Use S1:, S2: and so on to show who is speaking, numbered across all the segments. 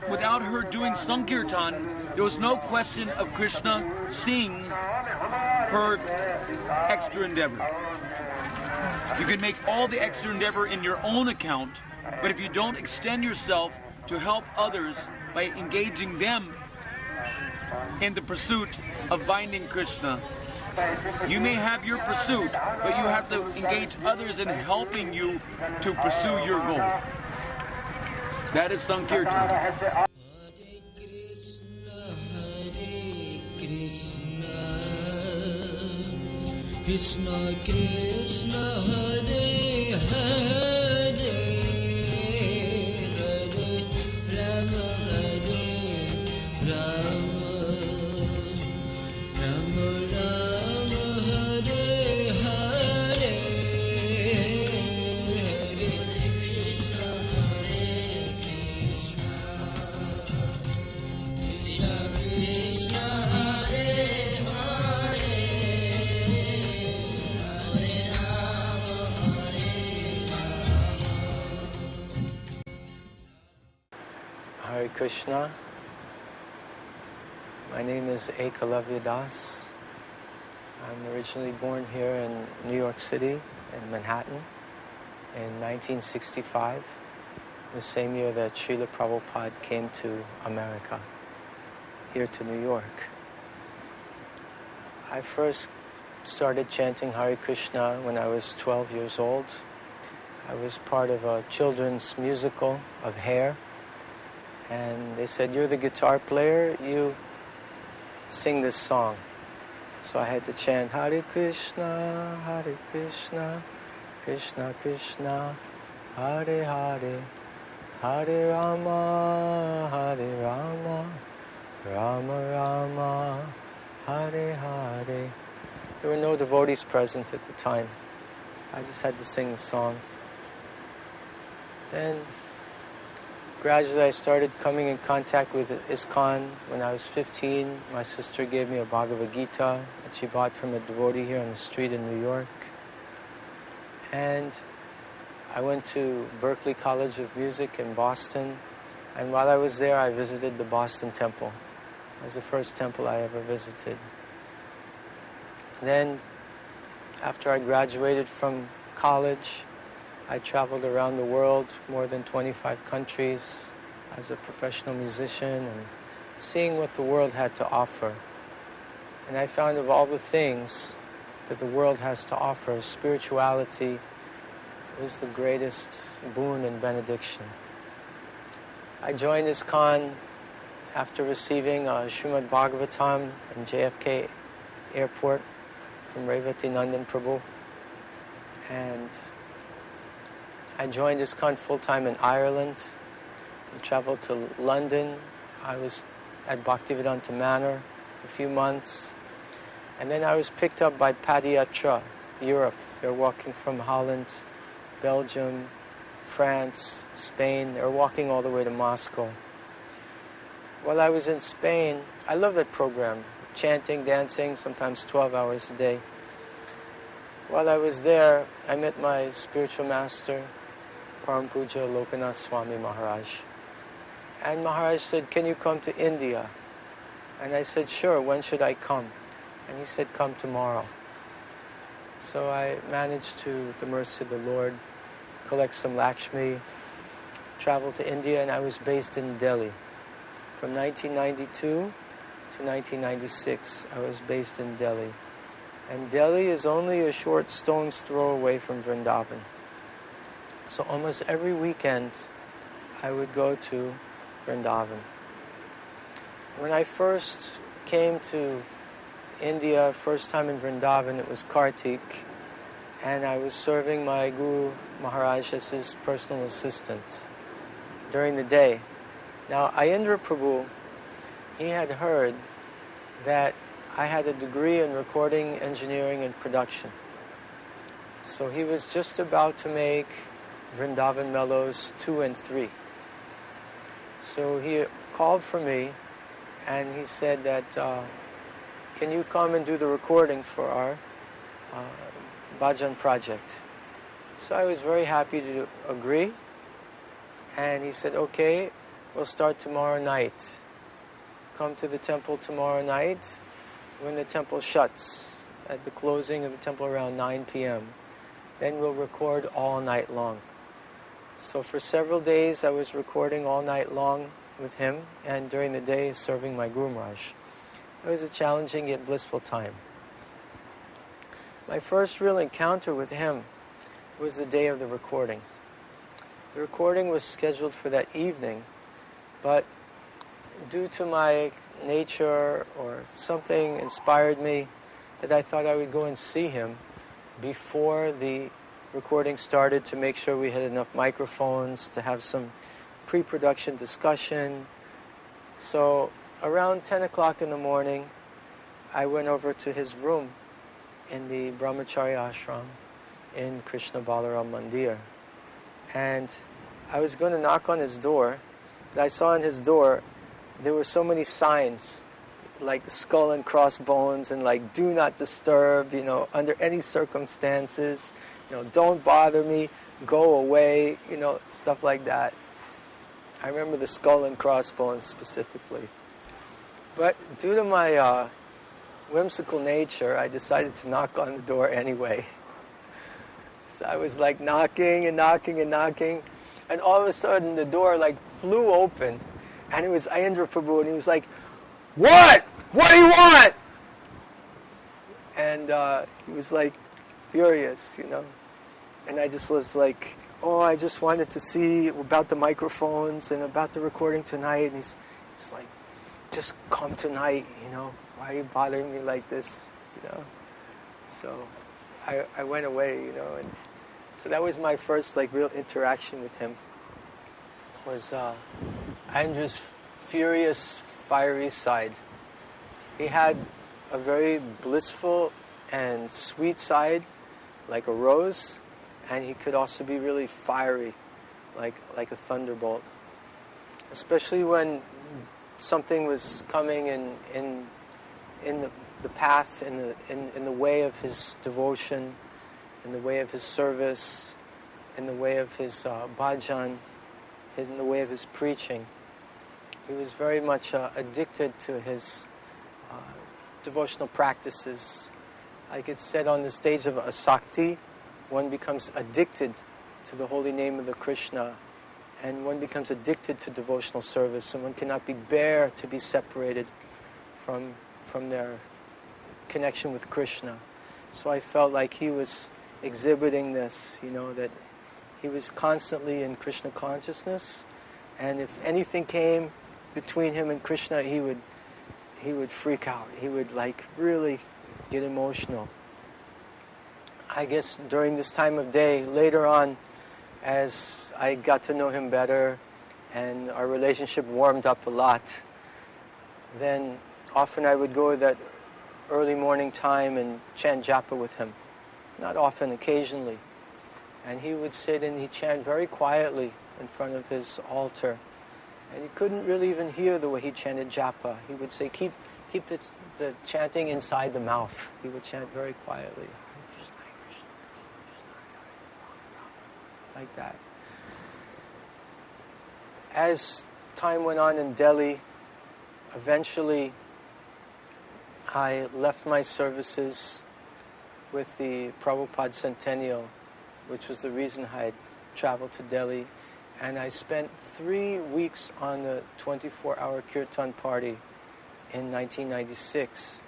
S1: Without her doing Sankirtan, there was no question of Krishna seeing her extra endeavor. You can make all the extra endeavor in your own account, but if you don't extend yourself to help others by engaging them in the pursuit of finding Krishna, you may have your pursuit, but you have to engage others in helping you to pursue your goal. That is Sankirtan.
S2: Krishna Krishna Hare Hare Hare Rama Hare Rama Rama Rama Hare Hare Hare Krishna Hare Krishna Krishna Krishna Hare
S3: Hare Krishna. My name is Ekalavya Das. I'm originally born here in New York City, in Manhattan, in 1965, the same year that Srila Prabhupada came to America, here to New York. I first started chanting Hare Krishna when I was 12 years old. I was part of a children's musical of Hair. And they said, "You're the guitar player, you sing this song." So I had to chant, Hare Krishna, Krishna Krishna, Hare Hare, Hare Rama, Rama Rama, Hare Hare. There were no devotees present at the time. I just had to sing the song. Then gradually I started coming in contact with ISKCON. When I was 15, my sister gave me a Bhagavad Gita that she bought from a devotee here on the street in New York. And I went to Berklee College of Music in Boston. And while I was there, I visited the Boston Temple. It was the first temple I ever visited. Then, after I graduated from college, I traveled around the world, more than 25 countries, as a professional musician, and seeing what the world had to offer. And I found of all the things that the world has to offer, spirituality was the greatest boon and benediction. I joined ISKCON after receiving a Srimad Bhagavatam in JFK Airport from Revati Nandan Prabhu. And I joined ISKCON full-time in Ireland. I traveled to London. I was at Bhaktivedanta Manor for a few months. And then I was picked up by Padayatra, Europe. They're walking from Holland, Belgium, France, Spain. They were walking all the way to Moscow. While I was in Spain, I love that program. Chanting, dancing, sometimes 12 hours a day. While I was there, I met my spiritual master, Param Puja Lokanath Swami Maharaj. And Maharaj said, "Can you come to India?" And I said, "Sure, when should I come?" And he said, "Come tomorrow." So I managed to, with the mercy of the Lord, collect some Lakshmi, travel to India, and I was based in Delhi. From 1992 to 1996, I was based in Delhi. And Delhi is only a short stone's throw away from Vrindavan. So almost every weekend, I would go to Vrindavan. When I first came to India, first time in Vrindavan, it was Kartik, and I was serving my Guru Maharaj as his personal assistant during the day. Now, Aindra Prabhu, he had heard that I had a degree in recording, engineering, and production. So he was just about to make Vrindavan Mellows 2 and 3. So he called for me, and he said that, "Can you come and do the recording for our bhajan project?" So I was very happy to agree. And he said, "Okay, will start tomorrow night. Come to the temple tomorrow night when the temple shuts, at the closing of the temple around 9 p.m. Then we'll record all night long. So for several days I was recording all night long with him, and during the day serving my Guru Maharaj. It was a challenging yet blissful time. My first real encounter with him was the day of the recording. The recording was scheduled for that evening, but due to my nature or something inspired me that I thought I would go and see him before the recording started to make sure we had enough microphones to have some pre-production discussion. So around 10 o'clock in the morning, I went over to his room in the Brahmacharya ashram in Krishna Balaram Mandir. And I was going to knock on his door. I saw on his door, there were so many signs, like skull and crossbones, and like, do not disturb, under any circumstances, don't bother me, go away, stuff like that. I remember the skull and crossbones specifically. But due to my whimsical nature, I decided to knock on the door anyway. So I was like knocking and knocking and knocking, and all of a sudden the door like flew open, and it was Aindra Prabhu, and he was like, "What? What do you want?" And he was like furious, And I just was like, "Oh, I just wanted to see about the microphones and about the recording tonight." And he's like, "Just come tonight, Why are you bothering me like this, So I went away, and so that was my first like real interaction with him. Was Aindra's furious, fiery side. He had a very blissful and sweet side, like a rose, and he could also be really fiery, like a thunderbolt. Especially when something was coming in the path, in the way of his devotion, in the way of his service, in the way of his bhajan, in the way of his preaching. He was very much addicted to his devotional practices. Like it's said on the stage of asakti, one becomes addicted to the holy name of the Krishna, and one becomes addicted to devotional service, and one cannot bear to be separated from their connection with Krishna. So I felt like he was exhibiting this, that he was constantly in Krishna consciousness, and if anything came between him and Krishna, he would freak out. He would like really get emotional. I guess during this time of day, later on, as I got to know him better and our relationship warmed up a lot, then often I would go at that early morning time and chant japa with him. Not often, occasionally. And he would sit and he'd chant very quietly in front of his altar. And you couldn't really even hear the way he chanted japa. He would say, keep the chanting inside the mouth. He would chant very quietly. Like that. As time went on in Delhi, eventually I left my services with the Prabhupada Centennial, which was the reason I had traveled to Delhi. And I spent 3 weeks on the 24-hour kirtan party in 1996.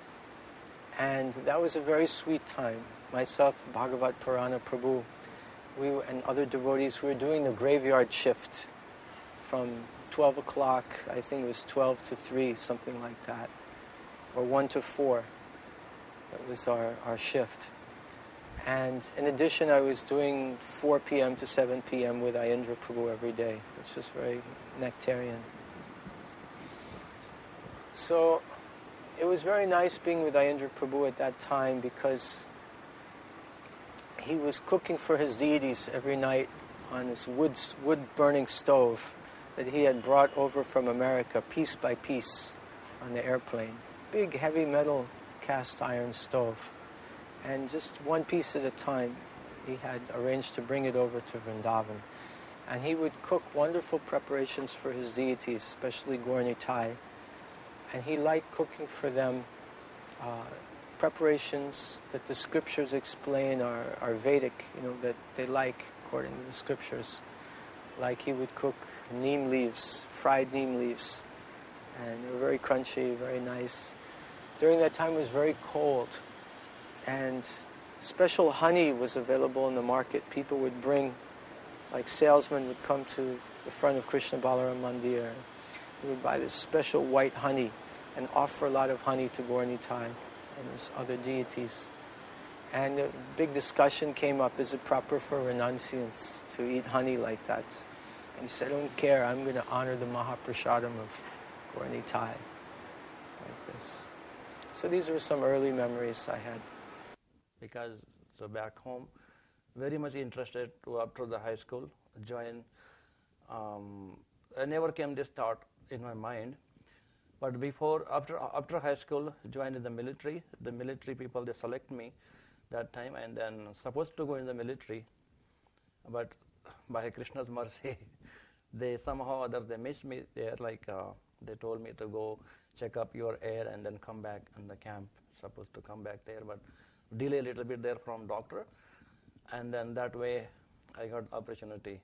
S3: And that was a very sweet time. Myself, Bhagavat Purana Prabhu, and other devotees, we were doing the graveyard shift from 12 o'clock, I think it was 12 to 3, something like that, or 1 to 4. That was our shift. And in addition, I was doing 4 p.m. to 7 p.m. with Aindra Prabhu every day, which was very nectarian. So it was very nice being with Aindra Prabhu at that time, because he was cooking for his deities every night on this wood-burning stove that he had brought over from America, piece by piece, on the airplane. Big, heavy metal cast iron stove. And just one piece at a time, he had arranged to bring it over to Vrindavan. And he would cook wonderful preparations for his deities, especially Gaur Nitai. And he liked cooking for them preparations that the scriptures explain are Vedic, that they like according to the scriptures. Like he would cook neem leaves, fried neem leaves, and they were very crunchy, very nice. During that time it was very cold, and special honey was available in the market. People would bring, like salesmen would come to the front of Krishna Balaram Mandir. They would buy this special white honey and offer a lot of honey to Gaur Nitai and his other deities. And a big discussion came up, is it proper for renunciants to eat honey like that? And he said, I don't care, I'm going to honor the Mahaprasadam of Gaur Nitai, like this. So these were some early memories I had.
S4: Because so back home, very much interested to after the high school, join. I never came this thought in my mind. But after high school, joined in the military. The military people, they select me that time, and then supposed to go in the military. But by Krishna's mercy, they somehow or other, they missed me there. Like they told me to go check up your air and then come back in the camp. Supposed to come back there, but delay a little bit there from doctor. And then that way, I got opportunity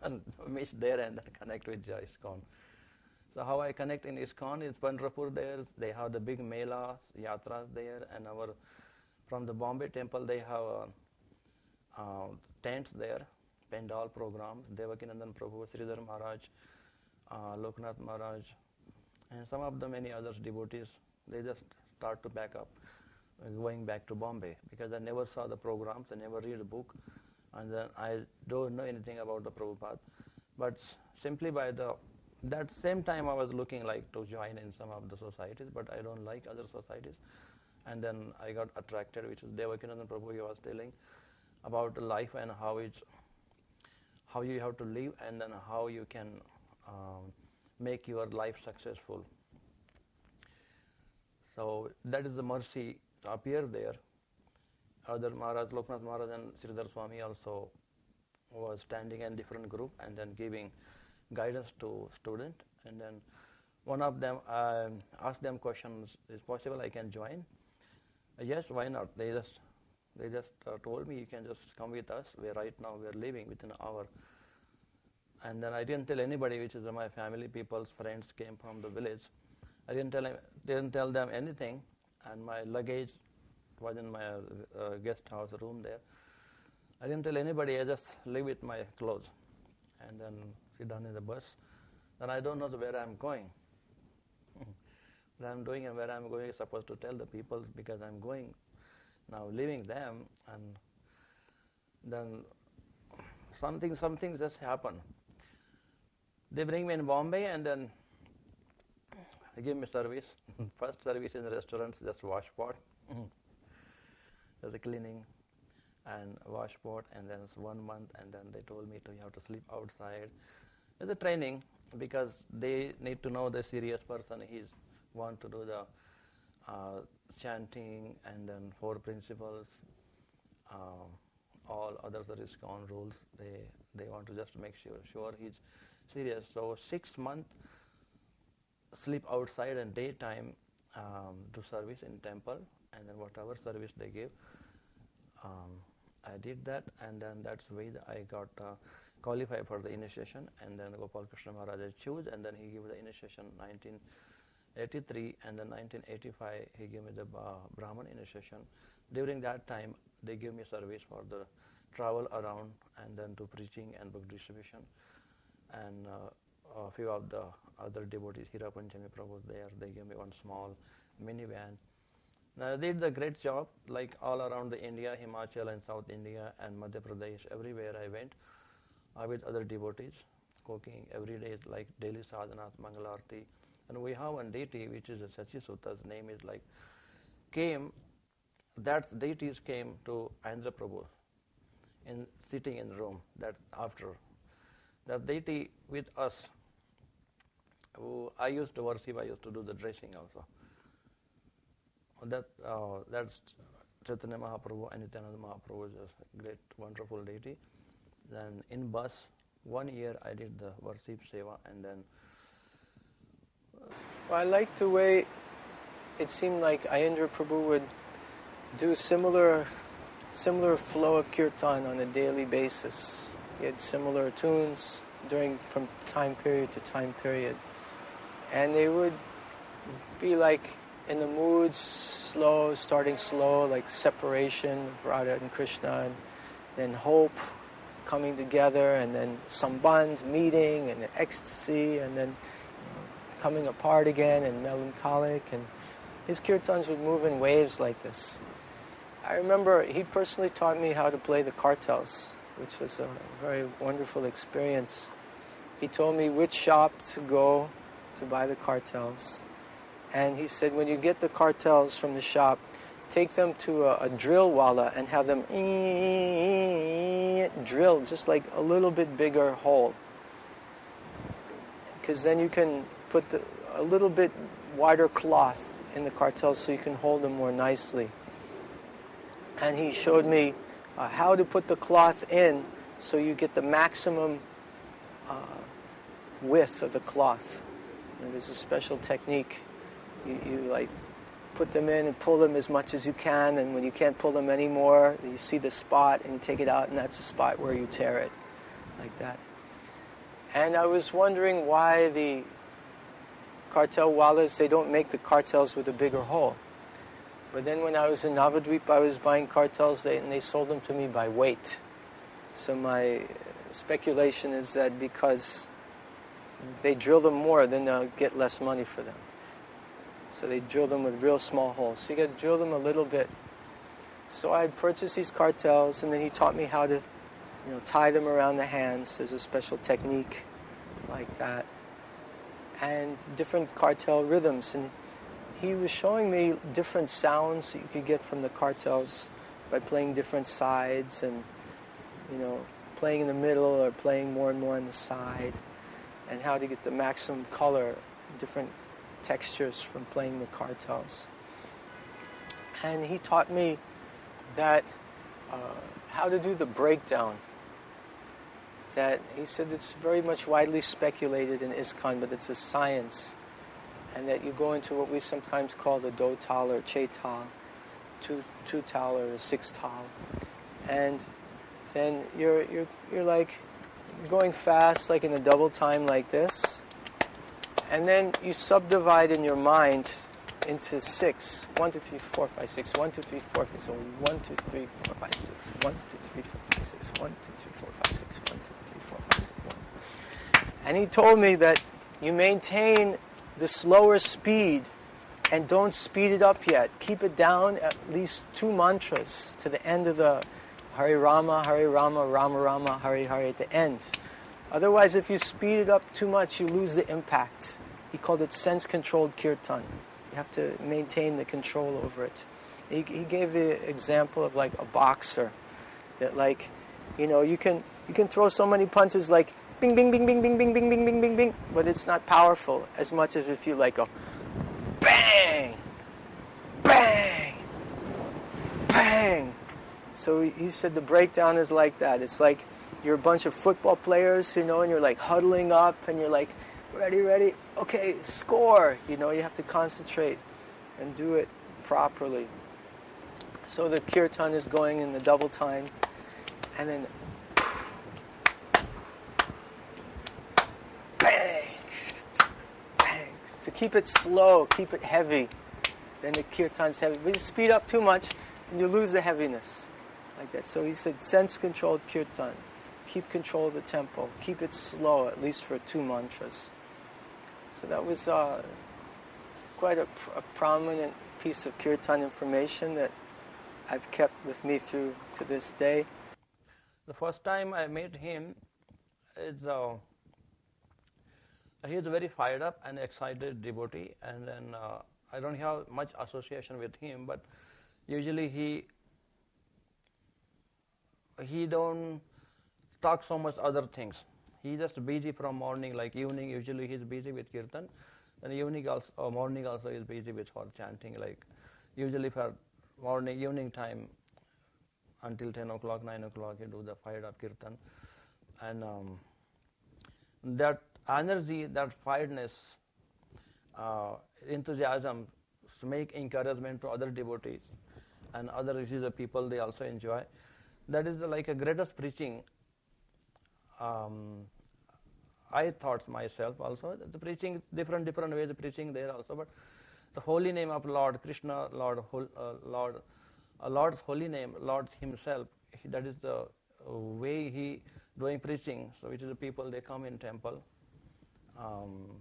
S4: and missed there and then connect with ISKCON. So how I connect in ISKCON is Pandharpur there. They have the big melas, yatras there, and from the Bombay temple they have tents there, Pendal programs, Devakinandan Prabhu, Sridhar Maharaj, Loknath Maharaj, and some of the many others devotees. They just start to pack up, going back to Bombay, because I never saw the programs, I never read a book, and then I don't know anything about the Prabhupada. But simply by that same time I was looking like to join in some of the societies, but I don't like other societies. And then I got attracted, which is Devakinandan Prabhu, he was telling about life and how you have to live, and then how you can make your life successful. So that is the mercy appear there. Other Maharaj, Loknath Maharaj and Sridhar Swami also was standing in different group and then giving guidance to student. And then one of them asked them questions, is possible I can join? Yes, why not? They just told me you can just come with us. Right now we are leaving within an hour. And then I didn't tell anybody, which is my family, people's friends came from the village. I didn't tell them anything, and my luggage was in my guest house room there. I didn't tell anybody, I just leave with my clothes and then sit down in the bus. Then I don't know where I'm going. What I'm doing and where I'm going is supposed to tell the people, because I'm going now, leaving them, and then something just happened. They bring me in Bombay and then they give me service. First service in the restaurants, just wash pot. There's a cleaning and wash pot, and then it's 1 month, and then they told me you have to sleep outside. There's a training, because they need to know the serious person. He's want to do the chanting, and then 4 principles, all others are ISKCON rules. They want to just make sure he's serious. So 6 months sleep outside, and daytime do service in temple, and then whatever service they give, I did that, and then that's the way I got qualified for the initiation. And then Gopal Krishna Maharaj chose, and then he gave the initiation 1983, and then 1985 he gave me the Brahman initiation. During that time they gave me service for the travel around, and then to preaching and book distribution. And a few of the other devotees, Hira Panchami Prabhu there, they gave me one small minivan. Now, they did a great job, like all around the India, Himachal and South India and Madhya Pradesh, everywhere I went with other devotees, cooking every day, like daily sadhana, Mangalarti. And we have one deity, which is a Sachi Suta's name is like, that deities came to Aindra Prabhu, sitting in the room, that after. That deity with us, who I used to worship, I used to do the dressing also. That's Chaitanya Mahaprabhu and Nityananda Mahaprabhu is a great, wonderful deity. Then in bus, 1 year I did the worship seva, and then
S3: Well, I liked the way it seemed like Aindra Prabhu would do similar flow of kirtan on a daily basis. He had similar tunes from time period to time period. And they would be like in the moods, starting slow, like separation of Radha and Krishna, and then hope coming together, and then sambandh, meeting, and then ecstasy, and then coming apart again, and melancholic. And his kirtans would move in waves like this. I remember he personally taught me how to play the kartals, which was a very wonderful experience. He told me which shop to go to buy the kartals. And he said, when you get the kartals from the shop, take them to a drill walla and have them drill just like a little bit bigger hole. Because then you can put a little bit wider cloth in the kartals so you can hold them more nicely. And he showed me how to put the cloth in so you get the maximum width of the cloth. And there's a special technique. You like put them in and pull them as much as you can, and when you can't pull them anymore, you see the spot and you take it out, and that's the spot where you tear it, like that. And I was wondering why the kartal wallas, they don't make the kartals with a bigger hole. But then when I was in Navadvip, I was buying kartals, and they sold them to me by weight. So my speculation is that because they drill them more, then they'll get less money for them. So they drill them with real small holes. So you got to drill them a little bit. So I purchased these kartals, and then he taught me how to, tie them around the hands. There's a special technique like that, and different kartal rhythms. And he was showing me different sounds that you could get from the kartals by playing different sides, and playing in the middle or playing more and more on the side, and how to get the maximum color, different textures from playing the kartals. And he taught me that how to do the breakdown. That he said it's very much widely speculated in ISKCON, but it's a science, and that you go into what we sometimes call the do tal or che tal, two tal or the 6 tal, and then you're like going fast, like in a double time like this. And then you subdivide in your mind into 6. 1, 2, 3, 4, 5, 6. 1, 2, 3, 4, 5, 6. So 1, 2, 3, 4, 5, 6. 1, 2, 3, 4, 5, 6. 1, 2, 3, 4, 5, 6. 1, 2, 3, 4, 5, 6. 1. And he told me that you maintain the slower speed and don't speed it up yet. Keep it down at least 2 mantras to the end of the Hare Rama, Rama Rama, Hare Hare at the end. Otherwise, if you speed it up too much, you lose the impact. He called it sense-controlled kirtan. You have to maintain the control over it. He gave the example of like a boxer, that you can throw so many punches like bing, bing, bing, bing, bing, bing, bing, bing, bing, bing, bing, but it's not powerful as much as if you like go bang, bang, bang. So he said the breakdown is like that. It's like you're a bunch of football players, and you're like huddling up, and you're like, ready, okay, score. You have to concentrate and do it properly. So the kirtan is going in the double time, and then bang, bang. To keep it slow, keep it heavy. Then the kirtan's heavy. But you speed up too much, and you lose the heaviness. Like that. So he said, sense-controlled kirtan. Keep control of the tempo. Keep it slow, at least for 2 mantras. So that was quite a prominent piece of kirtan information that I've kept with me through to this day.
S4: the first time I met him, he's a very fired up and excited devotee, and then I don't have much association with him, but usually he don't talk so much other things. He just busy from morning, like evening. Usually he's busy with kirtan, and evening also, morning also is busy with for chanting. Like usually for evening time until 10 o'clock, 9 o'clock, he do the fired up kirtan, and that energy, that firedness, enthusiasm to make encouragement to other devotees and other religious people, they also enjoy. That is like a greatest preaching. I thought myself also that the preaching, different ways of preaching there also, but the holy name of Lord Krishna, Lord's holy name, Lord Himself, that is the way He doing preaching. So which is the people, they come in temple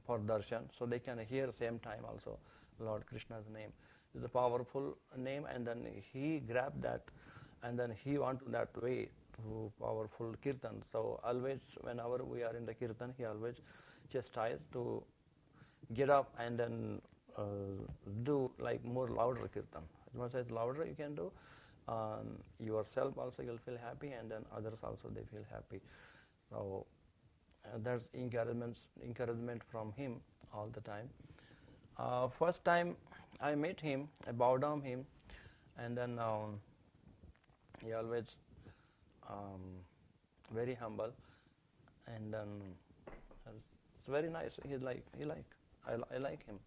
S4: for darshan, so they can hear same time also Lord Krishna's name. It's a powerful name, and then He grabbed that, and then He want to that way to powerful kirtan. So always whenever we are in the kirtan, He always chastise to get up and then do like more louder kirtan. As much as louder you can do, yourself also you'll feel happy, and then others also they feel happy. So that's encouragement from Him all the time. First time I met Him, I bowed down Him, and then He always very humble, and then it's very nice. I like Him.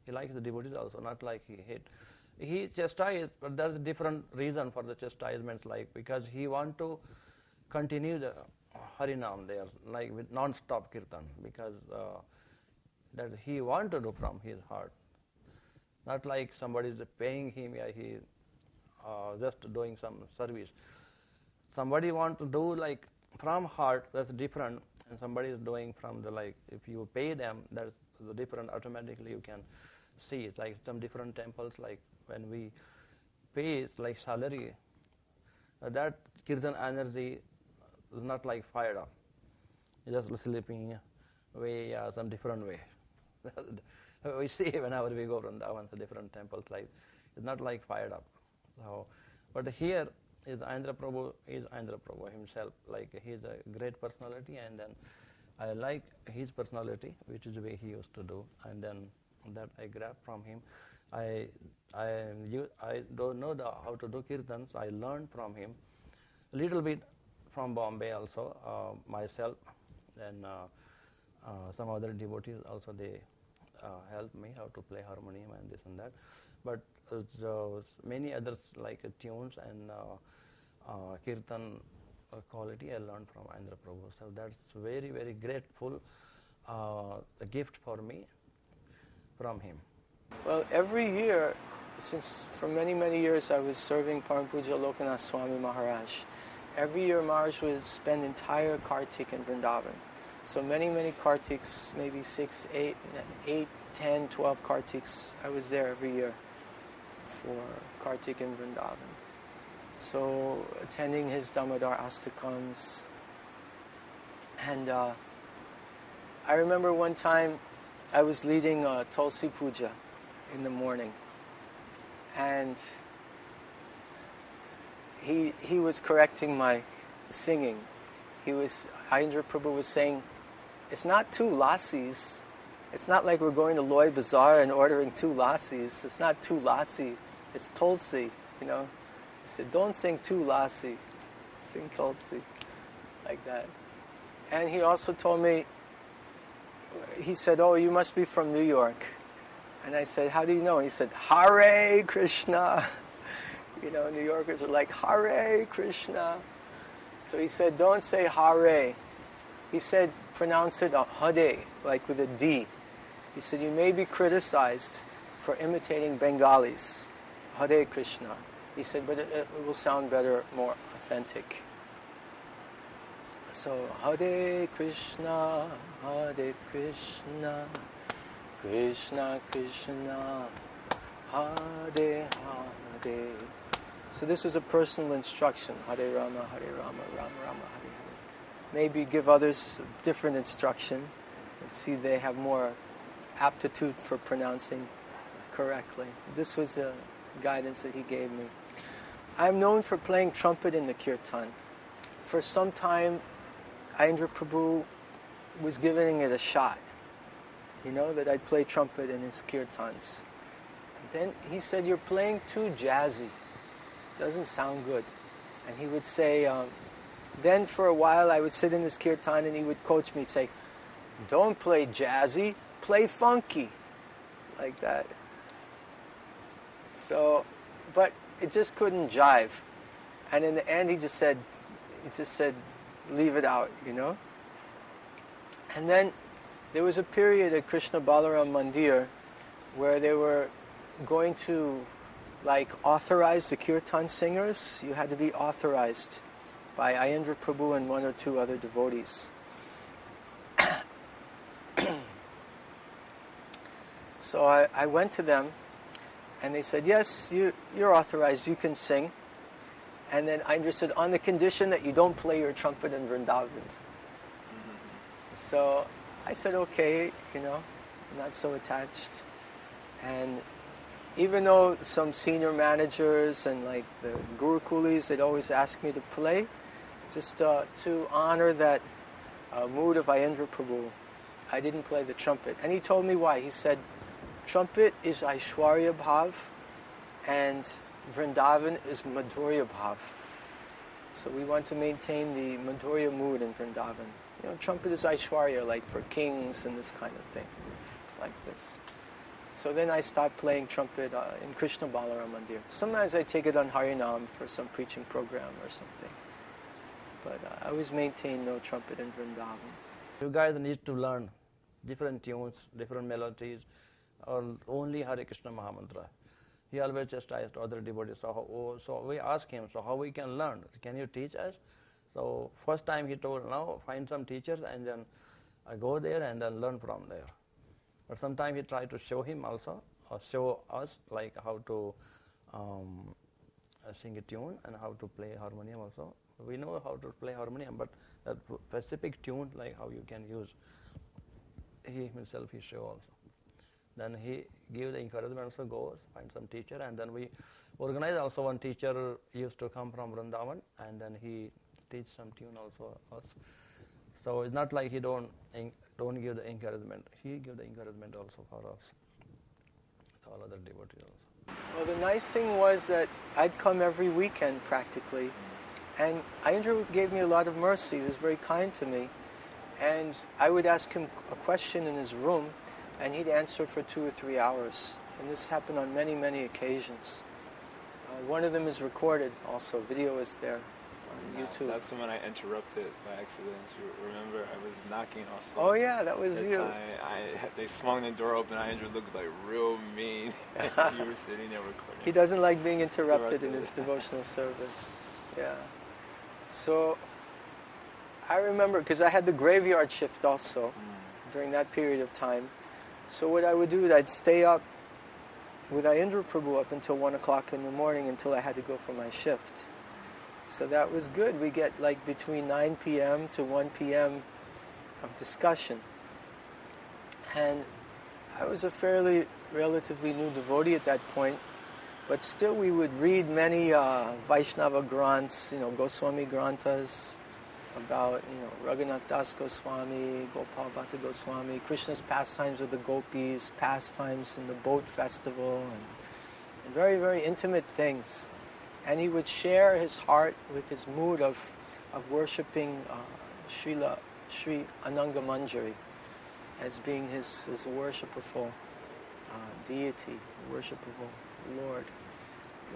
S4: He likes the devotees also, not like He hate. He chastised, but there's a different reason for the chastisements, like because He want to continue the Harinam there, like with non-stop kirtan, because that He want to do from His heart. Not like somebody is paying Him, He just doing some service. Somebody want to do like from heart, that's different, and somebody is doing from the like, if you pay them, that's the different, automatically you can see it. Like some different temples, like when we pay like salary, that kirtan energy is not like fired up. It's just slipping away some different way. We see whenever we go from the different temples, like it's not like fired up. So, but here is Aindra Prabhu himself. Like he is a great personality, and then I like his personality, which is the way he used to do, and then that I grab from him. I don't know how to do kirtans. I learned from him a little bit from Bombay also myself, and some other devotees also they helped me how to play harmonium and this and that. But many others like tunes and kirtan quality I learned from Aindra Prabhu. So that's very, very grateful gift for me from him.
S3: Well, every year, since for many, many years I was serving Param Puja Lokanath Swami Maharaj, every year Maharaj would spend entire Kartik in Vrindavan. So many, many Kartiks, maybe 6, 8, 10, 12 Kartiks, I was there every year for Kartik in Vrindavan. So attending his Damodar Astakams. And I remember one time I was leading Tulsi Puja in the morning, and he was correcting my singing. Aindra Prabhu was saying, it's not 2 lassis. It's not like we're going to Loy Bazaar and ordering 2 lassis. It's not 2 lassi. It's Tulsi, you know. He said, don't sing 2 lassi. Sing Tulsi. Like that. And he also told me, he said, oh, you must be from New York. And I said, how do you know? He said, Hare Krishna. You know, New Yorkers are like, Hare Krishna. So he said, don't say Hare. He said, pronounce it Hare, like with a D. He said, you may be criticized for imitating Bengalis. Hare Krishna. He said, but it will sound better, more authentic. So, Hare Krishna, Krishna Krishna, Hare Hare. So this was a personal instruction. Hare Rama, Hare Rama, Rama Rama, Hare Hare. Maybe give others different instruction. See, they have more aptitude for pronouncing correctly. This was the guidance that he gave me. I'm known for playing trumpet in the kirtan. For some time, Aindra Prabhu was giving it a shot. You know, that I'd play trumpet in his kirtans. Then he said, you're playing too jazzy. Doesn't sound good. And he would say, then for a while I would sit in his kirtan and he would coach me, say, don't play jazzy, play funky, like that. So, but it just couldn't jive. And in the end, he just said, leave it out, you know. And then there was a period at Krishna Balaram Mandir where they were going to authorize the kirtan singers. You had to be authorized by Aindra Prabhu and one or two other devotees. So I went to them and they said, yes, you're authorized, you can sing. And then Aindra said, on the condition that you don't play your trumpet in Vrindavan. So I said, okay, you know, I'm not so attached. And even though some senior managers and the Guru Kulis, they'd always ask me to play, just to honor that mood of Aindra Prabhu, I didn't play the trumpet. And he told me why. He said, trumpet is Aishwarya Bhav and Vrindavan is Madhurya Bhav. So we want to maintain the Madhurya mood in Vrindavan. You know, trumpet is Aishwarya, like for kings and this kind of thing, like this. So then I stopped playing trumpet in Krishna Balaram Mandir. Sometimes I take it on Harinam for some preaching program or something. But I always maintain no trumpet in Vrindavan.
S4: You guys need to learn different tunes, different melodies, or only Hare Krishna Mahamantra. He always chastised other devotees. So we asked him, so how we can learn? Can you teach us? So first time he told, no, find some teachers and then I go there and then learn from there. But sometimes he tried to show him also, or show us like how to sing a tune and how to play harmonium also. We know how to play harmonium, but that specific tune, like how you can use, he himself he show also. Then he gave the encouragement, also go find some teacher, and then we organize also. One teacher used to come from Vrindavan and then he teach some tune also us. So it's not like he don't give the encouragement. He give the encouragement also for us, all other devotees also.
S3: Well, the nice thing was that I'd come every weekend practically, and Aindra gave me a lot of mercy. He was very kind to me, and I would ask him a question in his room, and he'd answer for 2 or 3 hours. And this happened on many, many occasions. One of them is recorded also. Video is there on YouTube.
S5: That's the one I interrupted by accident. You remember, I was knocking also.
S3: Oh yeah, that was you.
S5: They swung the door open. Andrew looked like real mean. You were sitting there recording.
S3: He doesn't like being interrupted in his devotional service. Yeah. So I remember, because I had the graveyard shift also during that period of time. So what I would do is I'd stay up with Aindra Prabhu up until 1 o'clock in the morning until I had to go for my shift. So that was good. We get like between 9 p.m. to 1 p.m. of discussion. And I was a relatively new devotee at that point, but still we would read many Vaishnava Granths, Goswami Granthas, about, Raghunath Das Goswami, Gopal Bhatta Goswami, Krishna's pastimes with the gopis, pastimes in the boat festival, and very, very intimate things. And he would share his heart with his mood of worshipping Sri Ananga Manjari as being his worshipful deity, worshipful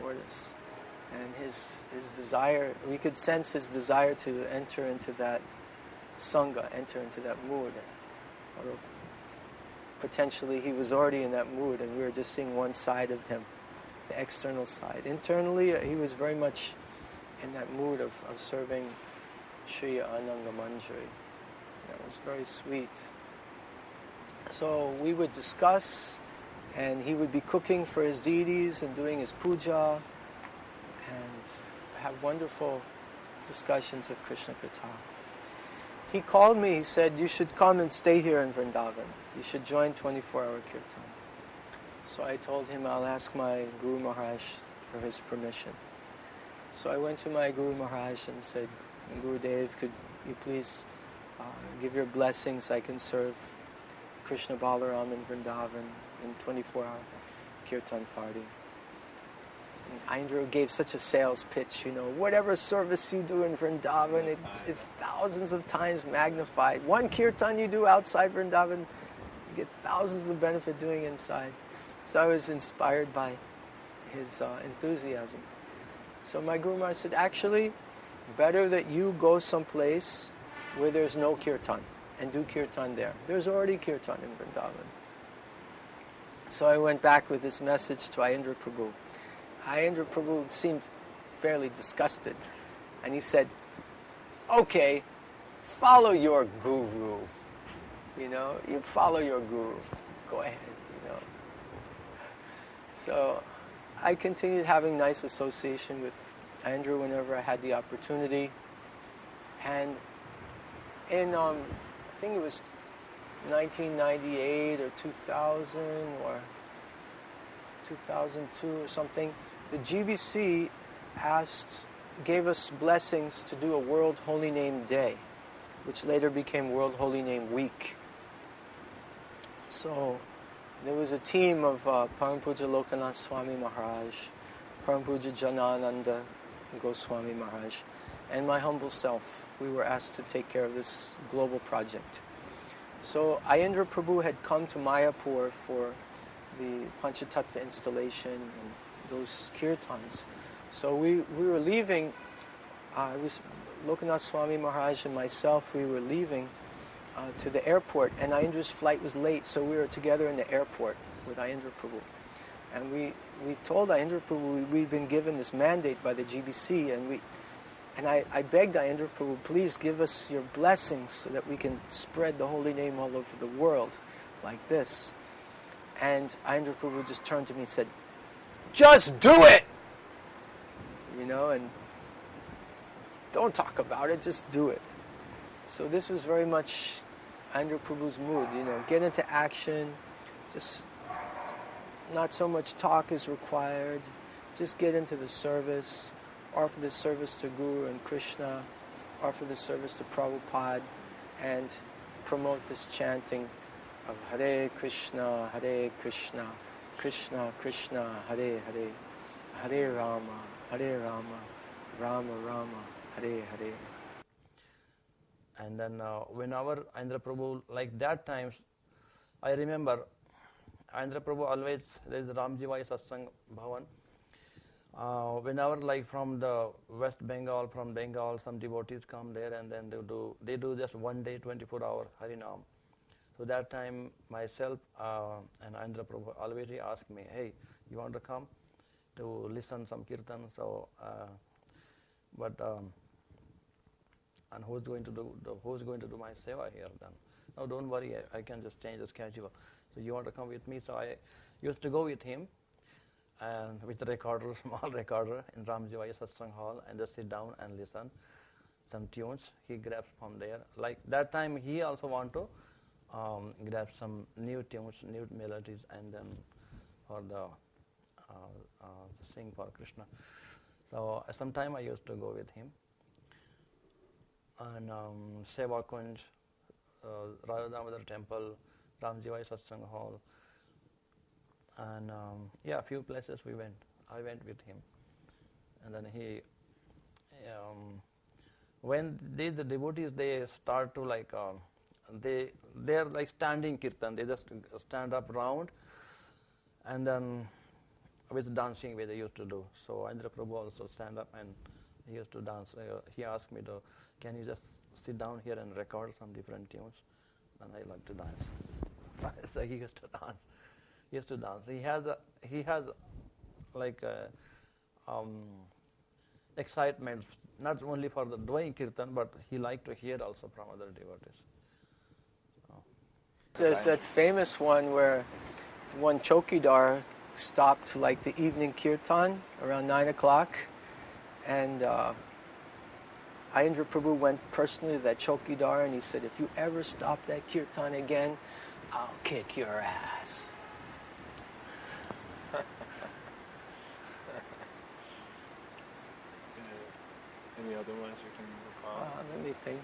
S3: Lordess. And his desire, we could sense his desire to enter into that sangha, enter into that mood. Although potentially he was already in that mood and we were just seeing one side of him, the external side. Internally, he was very much in that mood of serving Sri Ananga Manjari. That was very sweet. So we would discuss, and he would be cooking for his deities and doing his puja, and have wonderful discussions of Krishna Katha. He called me, he said, you should come and stay here in Vrindavan. You should join 24-hour kirtan. So I told him I'll ask my Guru Maharaj for his permission. So I went to my Guru Maharaj and said, Gurudev, could you please give your blessings, I can serve Krishna Balaram in Vrindavan in 24-hour kirtan party. And Aindra gave such a sales pitch, whatever service you do in Vrindavan, it's thousands of times magnified. One kirtan you do outside Vrindavan, you get thousands of the benefit doing inside. So I was inspired by his enthusiasm. So my Guru Maharaj said, actually, better that you go someplace where there's no kirtan and do kirtan there. There's already kirtan in Vrindavan. So I went back with this message to Aindra Prabhu. Aindra Prabhu seemed fairly disgusted. And he said, okay, follow your guru. You follow your guru. Go ahead, So I continued having nice association with Aindra whenever I had the opportunity. And in, I think it was 1998 or 2000 or 2002 or something, the GBC gave us blessings to do a World Holy Name Day, which later became World Holy Name Week. So there was a team of Param Puja Lokanath Swami Maharaj, Param Puja Janananda Goswami Maharaj, and my humble self. We were asked to take care of this global project. So Aindra Prabhu had come to Mayapur for the Panchatattva installation and those kirtans. So we were leaving, it was Lokanath Swami Maharaj and myself, we were leaving to the airport, and Aindra's flight was late, so we were together in the airport with Aindra Prabhu. And we told Aindra Prabhu we'd been given this mandate by the GBC, and I begged Aindra Prabhu, please give us your blessings so that we can spread the holy name all over the world like this. And Aindra Prabhu just turned to me and said, just do it! And don't talk about it, just do it. So this was very much Aindra Prabhu's mood, get into action, just not so much talk is required, just get into the service, offer the service to Guru and Krishna, offer the service to Prabhupada, and promote this chanting of Hare Krishna, Krishna Krishna, Hare Hare, Hare Rama, Rama Rama, Hare Hare.
S4: And then whenever Aindra Prabhu, like that times, I remember Aindra Prabhu always, there is Ramji Vai Satsang Bhavan. Whenever like from the West Bengal, from Bengal, some devotees come there and then they do just one day, 24-hour Harinam. So that time myself and Aindra Prabhu always asked me, hey, you want to come to listen some kirtan? So, and who's going to do my seva here then? No, don't worry, I can just change the schedule. So you want to come with me? So I used to go with him and with the recorder, small recorder in Ramji Vai Satsang Hall, and just sit down and listen some tunes. He grabs from there. Like that time he also want to grab some new tunes, new melodies, and then for the sing for Krishna. So sometime I used to go with him. And Seva Kunj, Radha Damodar Temple, Ramji Vai Satsang Hall, and a few places we went. I went with him, and then he, when the devotees they start to like, they're like standing kirtan. They just stand up round, and then with dancing way they used to do. So Aindra Prabhu also stand up and he used to dance. He asked me to, can you just sit down here and record some different tunes? And I like to dance. So he used to dance. He used to dance. He has like excitement, not only for the doing kirtan, but he liked to hear also from other devotees.
S3: There's that famous one where one chowkidar stopped like the evening kirtan around 9 o'clock, and Aindra Prabhu went personally to that chowkidar and he said, if you ever stop that kirtan again, I'll kick your ass.
S5: Any other ones you can recall?
S3: Let me think.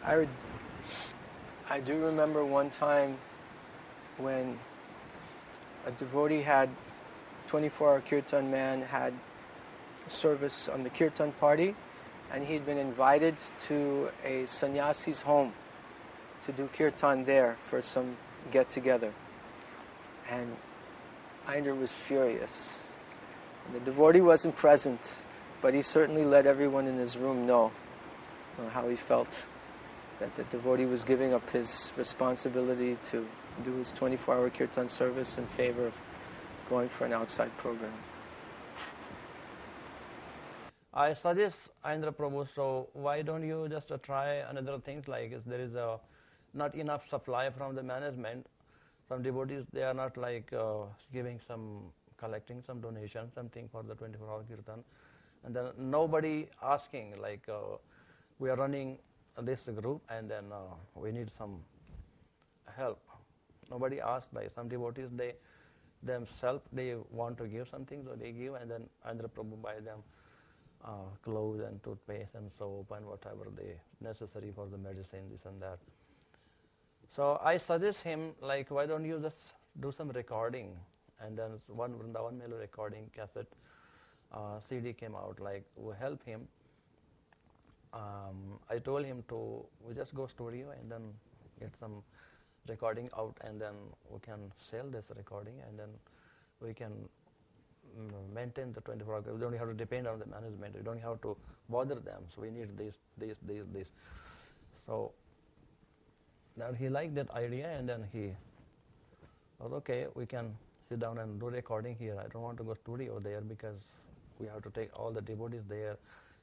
S3: I do remember one time when a devotee had 24-hour kirtan man had service on the kirtan party, and he'd been invited to a sannyasi's home to do kirtan there for some get-together. And Aindra was furious. The devotee wasn't present, but he certainly let everyone in his room know how he felt that the devotee was giving up his responsibility to do his 24-hour kirtan service in favor of going for an outside program.
S4: I suggest Aindra Prabhu, so why don't you just try another things like if there is not enough supply from the management, some devotees, they are not like collecting some donation, something for the 24-hour kirtan, and then nobody asking like we are running this group and then we need some help. Nobody asked by some devotees, they themselves they want to give something, so they give, and then Aindra Prabhu buy them clothes and toothpaste and soap and whatever they necessary for the medicine, this and that. So I suggest him like, why don't you just do some recording, and then one Vrindavan Mela recording cassette CD came out, like we help him. I told him to we just go studio and then get some recording out, and then we can sell this recording, and then we can maintain the 24 hours. We don't have to depend on the management. We don't have to bother them. So we need this. So then he liked that idea, and then he thought, okay, we can sit down and do recording here. I don't want to go studio there because we have to take all the devotees there,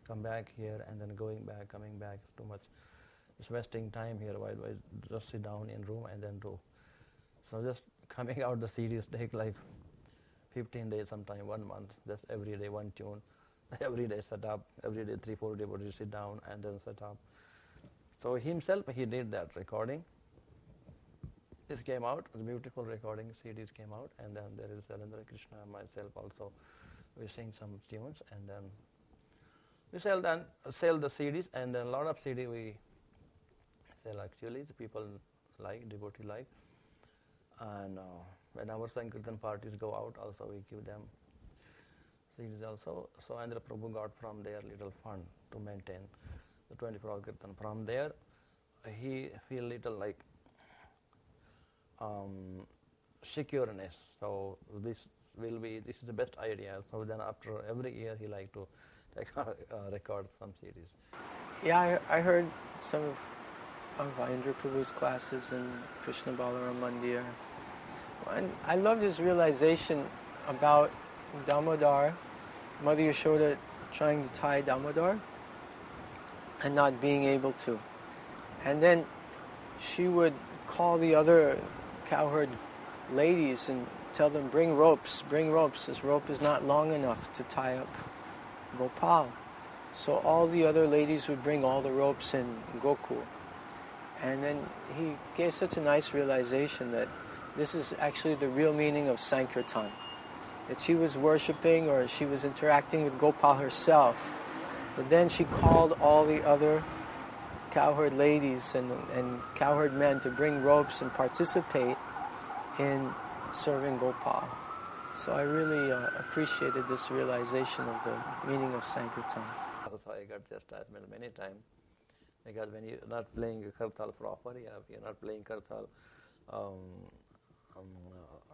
S4: come back here, and then going back, coming back. It's too much. It's wasting time here. Why just sit down in room and then do? So just coming out the CDs take like 15 days, sometime 1 month. Just every day one tune, every day set up, every day 3-4 devotees sit down and then set up. So himself he did that recording. This came out, the beautiful recording CDs came out, and then there is Aindra, Krishna, and myself also. We sing some tunes, and then we sell the CDs, and then a lot of CD we sell actually. The people like, devotee like, and when our Sankirtan parties go out, also we give them CDs also. So Aindra Prabhu got from their little fund to maintain the 24-hour Kirtan. From there, he feel little like secureness. So this is the best idea. So then after every year he like to record some CDs.
S3: Yeah, I heard some of Aindra Prabhu's classes in Krishna Balaram Mandir. And I loved his realization about Damodar, Mother Yashoda trying to tie Damodar and not being able to. And then she would call the other cowherd ladies and tell them, bring ropes, this rope is not long enough to tie up Gopal. So all the other ladies would bring all the ropes in Gokul. And then he gave such a nice realization that this is actually the real meaning of Sankirtan. That she was worshipping or she was interacting with Gopal herself, but then she called all the other cowherd ladies and cowherd men to bring ropes and participate in serving Gopal. So I really appreciated this realization of the meaning of Sankirtan.
S4: Also I got chastisement many times, because when you're not playing kartal proper, you're not playing kartal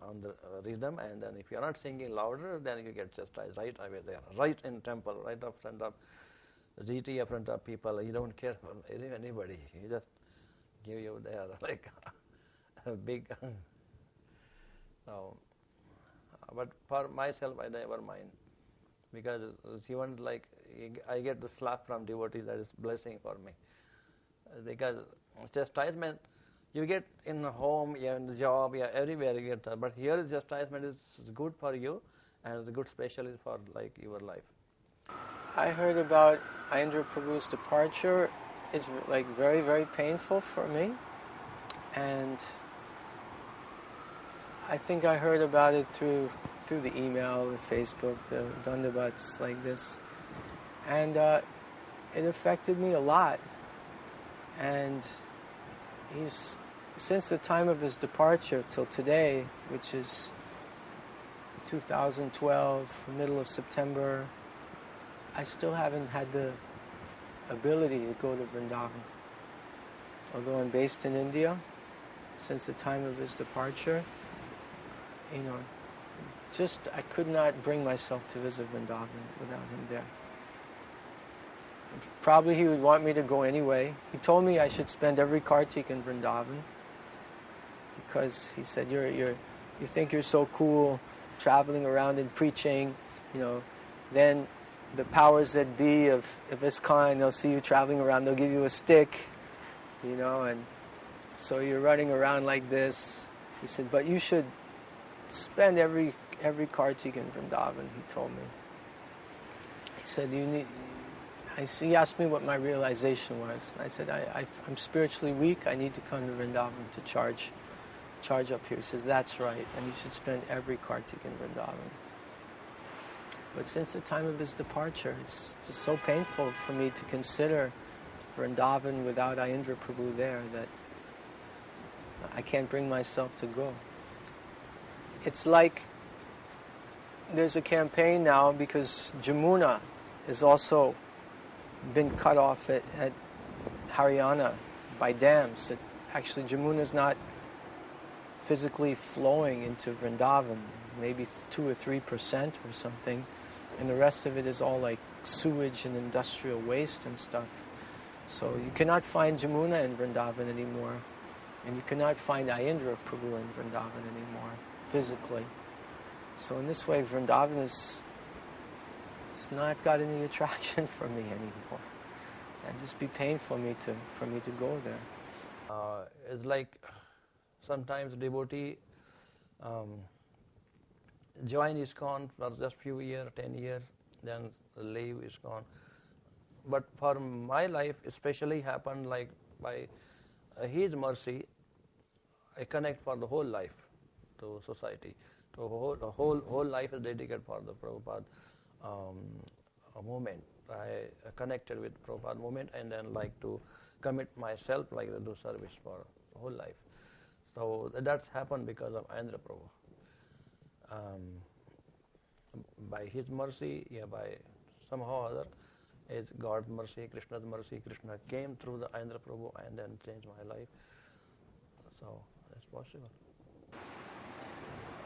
S4: on the rhythm, and then if you're not singing louder, then you get chastised right away there, right in temple, right up front of GT, in front of people. You don't care for anybody. You just give you there like a big. So, but for myself, I never mind, because even like I get the slap from devotees, that is blessing for me. Because chastisement you get in home, in the job, everywhere you get that. But here chastisement is good for you, and it's good especially for like your life.
S3: I heard about Aindra Prabhu's departure. It's like very, very painful for me, and I think I heard about it through the email, the Facebook, the Dandabats like this, and it affected me a lot. And he's, since the time of his departure till today, which is 2012, middle of September, I still haven't had the ability to go to Vrindavan. Although I'm based in India, since the time of his departure, just I could not bring myself to visit Vrindavan without him there. Probably he would want me to go anyway. He told me I should spend every Kartik in Vrindavan because he said, you think you're so cool traveling around and preaching, then the powers that be of ISKCON, they'll see you traveling around, they'll give you a stick, and so you're running around like this. He said, but you should spend every Kartik in Vrindavan, he told me. He said, he asked me what my realization was. And I said, I'm spiritually weak, I need to come to Vrindavan to charge up here. He says, that's right, and you should spend every Kartik in Vrindavan. But since the time of his departure, it's just so painful for me to consider Vrindavan without Aindra Prabhu there that I can't bring myself to go. It's like there's a campaign now because Jamuna has also been cut off at Haryana by dams. That actually Jamuna is not physically flowing into Vrindavan, maybe 2 or 3% or something, and the rest of it is all like sewage and industrial waste and stuff. So you cannot find Jamuna in Vrindavan anymore, and you cannot find Aindra Prabhu in Vrindavan anymore, physically. So in this way, Vrindavan it's not got any attraction for me anymore. It'd just be painful for me to go there.
S4: It's like sometimes devotee join ISKCON for just few years, 10 years, then leave ISKCON. But for my life, especially happened like by his mercy, I connect for the whole life to society. So whole life is dedicated for the Prabhupada movement. I connected with Prabhupada movement and then like to commit myself like to do service for the whole life. So that's happened because of Aindra Prabhu. By his mercy, by somehow or other, is God's mercy, Krishna's mercy. Krishna came through the Aindra Prabhu and then changed my life. So that's possible.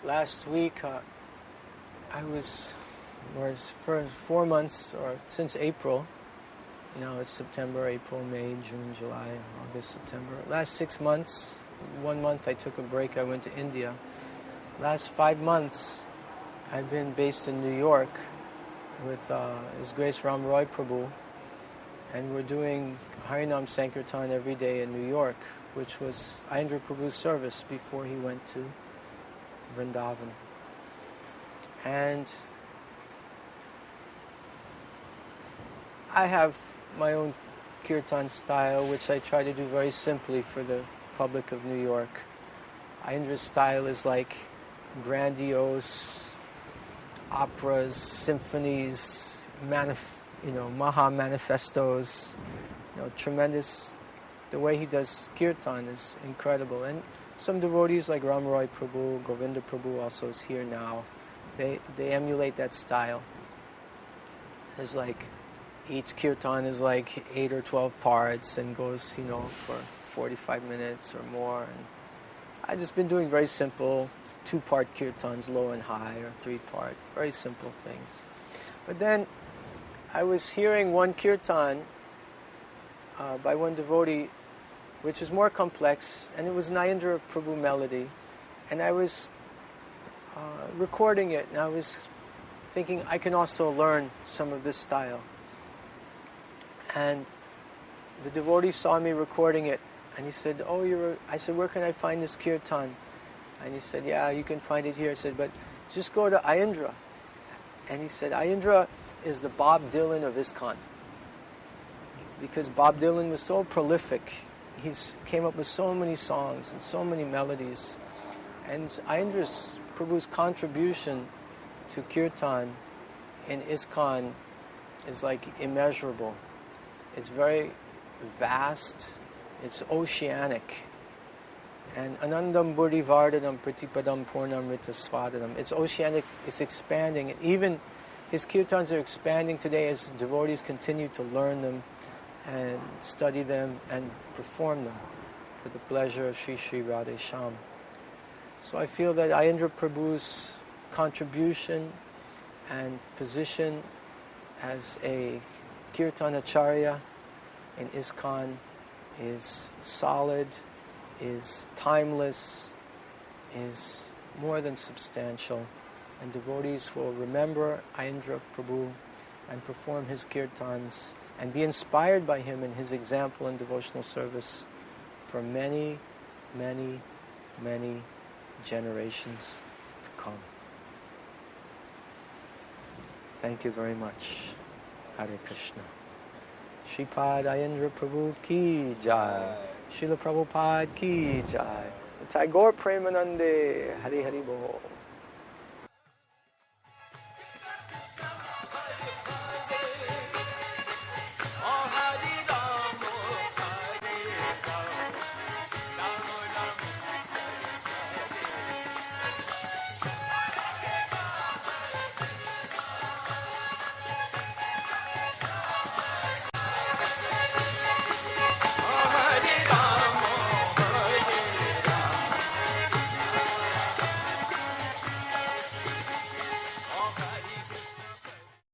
S3: Last week, I was for 4 months, or since April. Now it's September, April, May, June, July, August, September. Last 6 months, 1 month I took a break, I went to India. Last 5 months, I've been based in New York with His Grace Ram Roy Prabhu, and we're doing Harinam Sankirtan every day in New York, which was Aindra Prabhu's service before he went to Vrindavan. And I have my own kirtan style, which I try to do very simply for the public of New York. Aindra's style is like grandiose operas, symphonies, Maha manifestos, tremendous. The way he does kirtan is incredible. And some devotees like Ram Roy Prabhu, Govinda Prabhu also is here now. They emulate that style. There's like, each kirtan is like 8 or 12 parts and goes, for 45 minutes or more. And I've just been doing very simple 2-part kirtans, low and high, or 3-part, very simple things. But then I was hearing one kirtan by one devotee, which was more complex, and it was an Aindra Prabhu melody. And I was recording it, and I was thinking I can also learn some of this style. And the devotee saw me recording it, and he said, I said, where can I find this kirtan? And he said, yeah, you can find it here. I said, but just go to Aindra. And he said, Aindra is the Bob Dylan of ISKCON. Because Bob Dylan was so prolific. He came up with so many songs and so many melodies. And Aindra Prabhu's contribution to kirtan in ISKCON is like immeasurable. It's very vast, It's oceanic. And anandam buddhi vardhanam pratipadam purnamrita svadanam. It's oceanic, it's expanding. And even his kirtans are expanding today as devotees continue to learn them and study them and perform them for the pleasure of Sri Sri Radhe Shyam. So I feel that Aindra Prabhu's contribution and position as a kirtanacharya in ISKCON is solid, is timeless, is more than substantial, and devotees will remember Aindra Prabhu and perform his kirtans and be inspired by him and his example in devotional service for many, many, many generations to come. Thank you very much. Hare Krishna. Sripad Aindra Prabhu ki jai. Srila Prabhupada ki jai. Tagore Premanande. Hari Hari Bol.